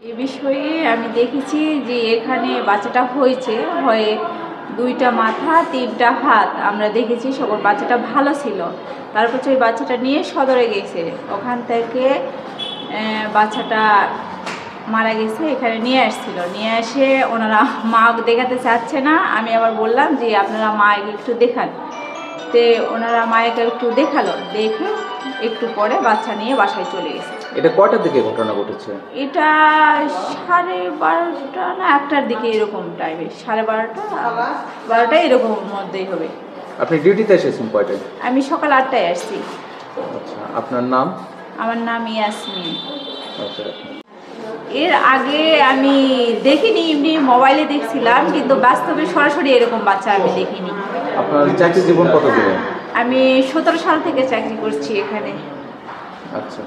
এ বিষয়ে আমি দেখেছি যে এখানে বাচ্চাটা হয়েছে হয়ে 2টা মাথা 3টা হাত আমরা দেখেছি। সকল বাচ্চাটা ভালো ছিল। তারপর ওই বাচ্চাটা নিয়ে সদরে গেছে, ওখান থেকে বাচ্চাটা মারা গেছে, এখানে নিয়ে আসছিল। নিয়ে এসে ওনারা মা দেখাতে চাচ্ছে না। আমি আবার বললাম যে আপনারা মাকে একটু দেখান। তে ওনারা মাকে একটু দেখালো, দেখে একটু পরে বাচ্চা নিয়ে বাসায় চলে গেছে। এটা কয়টার দিকে ঘটনা ঘটেছে? এটা 12:30 না 1টার দিকে, এরকম টাইমে 12:30 এরকম মধ্যেই হবে। আপনি ডিউটিতে এসেছেন কয়টায়? আমি সকাল 8টায় আসছি। আচ্ছা, আপনার নাম? আমার নাম ইয়াসমিন। আচ্ছা, এর আগে আমি দেখিনি, এমনি মোবাইলে দেখছিলাম, কিন্তু বাস্তবে সরাসরি এরকম বাচ্চা আমি দেখিনি। আপনার চাকরি জীবন কত দিন? আমি 17 সাল থেকে চাকরি করছি এখানে। আচ্ছা।